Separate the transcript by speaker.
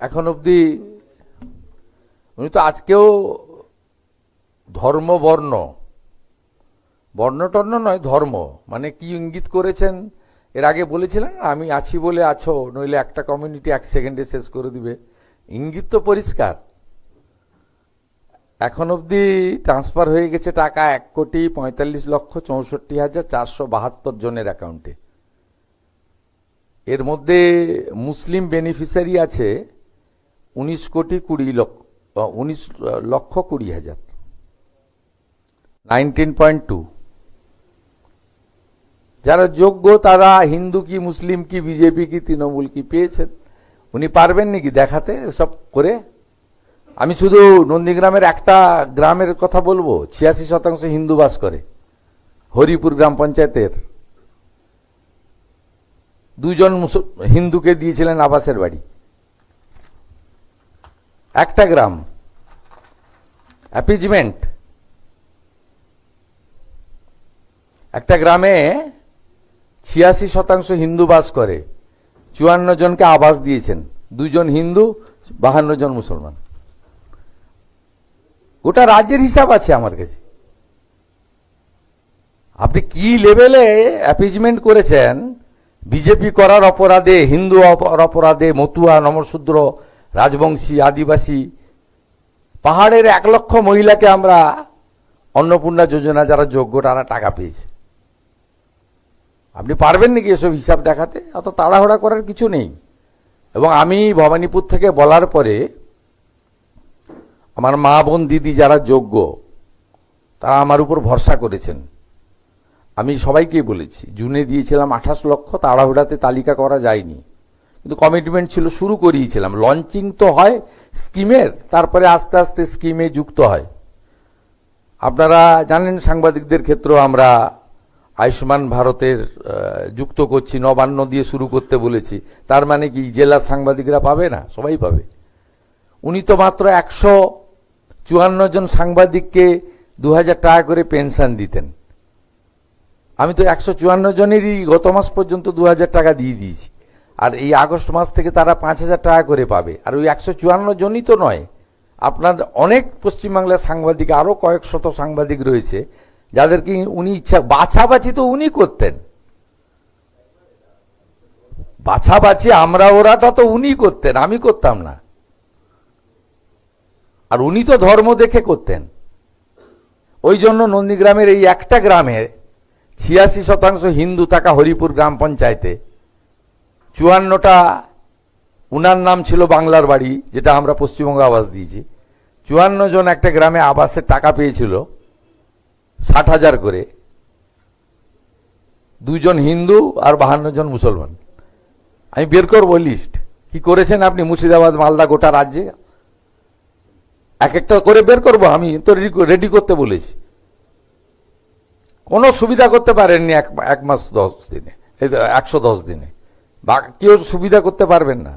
Speaker 1: এখন অবধি উনি তো আজকেও ধর্ম বর্ণ বর্ণটর্ণ নয়, ধর্ম মানে কি ইঙ্গিত করেছেন এর আগে বলেছিলেন আমি আছি বলে আছো, নইলে একটা কমিউনিটি এক সেকেন্ডে শেষ করে দিবে। ইঙ্গিত তো পরিষ্কার। এখন অবধি ট্রান্সফার হয়ে গেছে টাকা 1,45,64,472 জনের অ্যাকাউন্টে। এর মধ্যে মুসলিম বেনিফিশিয়ারি আছে 19,20,00,000 19.2। যারা যোগ্য তারা হিন্দু কি মুসলিম কি বিজেপি কি তৃণমূল কি পেয়েছেন। উনি পারবেন নাকি দেখাতে সব করে? আমি শুধু নন্দীগ্রামের একটা গ্রামের কথা বলবো, 86% হিন্দু বাস করে, হরিপুর গ্রাম পঞ্চায়েতের। 2 জন হিন্দুকে দিয়েছিলেন আবাসের বাড়ি, একটা গ্রাম। অ্যাপিজমেন্ট। একটা গ্রামে 86% হিন্দু বাস করে, 54 জনকে আবাস দিয়েছেন, 2 জন হিন্দু 52 জন মুসলমান। গোটা রাজ্যের হিসাব আছে আমার কাছে। আপনি কি লেভেলে অ্যাপিজমেন্ট করেছেন বিজেপি করার অপরাধে, হিন্দু অপরাধে, মতুয়া, নমশূদ্র, রাজবংশী, আদিবাসী, পাহাড়ের 1 লক্ষ মহিলাকে আমরা অন্নপূর্ণা যোজনা যারা যোগ্য তারা টাকা পেয়েছে। আপনি পারবেন নাকি এসব হিসাব দেখাতে? অত তাড়াহুড়া করার কিছু নেই। এবং আমি ভবানীপুর থেকে বলার পরে আমার মা বোন দিদি যারা যোগ্য তারা আমার উপর ভরসা করেছেন। আমি সবাইকে বলেছি, জুনে দিয়েছিলাম 28 লক্ষ, তাড়াহুড়াতে তালিকা করা যায়নি, কিন্তু কমিটমেন্ট ছিল, শুরু করিয়েছিলাম। লঞ্চিং তো হয় স্কিমের, তারপরে আস্তে আস্তে স্কিমে যুক্ত হয়। আপনারা জানেন সাংবাদিকদের ক্ষেত্রেও আমরা আয়ুষ্মান ভারতের যুক্ত করছি, নবান্ন দিয়ে শুরু করতে বলেছি। তার মানে কি জেলার সাংবাদিকরা পাবে না? সবাই পাবে। উনি তো মাত্র 154 জন সাংবাদিককে 2000 টাকা করে পেনশন দিতেন। আমি তো 154 জনেরই গত মাস পর্যন্ত 2000 টাকা দিয়ে দিয়েছি, আর এই আগস্ট মাস থেকে তারা 5000 টাকা করে পাবে। আর ওই 154 জনই তো নয়, আপনার অনেক পশ্চিমবাংলার সাংবাদিক, আরো কয়েক শত সাংবাদিক রয়েছে যাদেরকে উনি ইচ্ছা, বাছাবাছি তো উনি করতেন। বাছাবাছি আমরা ওরাটা তো উনি করতেন, আমি করতাম না। আর উনি তো ধর্ম দেখে করতেন। ওই জন্য নন্দীগ্রামের এই একটা গ্রামে 86% হিন্দু থাকা হরিপুর গ্রাম পঞ্চায়েতে 54টা, উনার নাম ছিল বাংলার বাড়ি, যেটা আমরা পশ্চিমবঙ্গ আবাস দিয়েছি। 54 জন একটা গ্রামে আবাসের টাকা পেয়েছিল 60,000 করে, 2 জন হিন্দু আর 52 জন মুসলমান। আমি বের করবো লিস্ট, কি করেছেন আপনি মুর্শিদাবাদ, মালদা, গোটা রাজ্যে এক একটা করে বের করবো। আমি তো রেডি করতে বলেছি। কোনো সুবিধা করতে পারেননি 1 মাস 10 দিনে, 110 দিনে, কেউ সুবিধা করতে পারবেন না।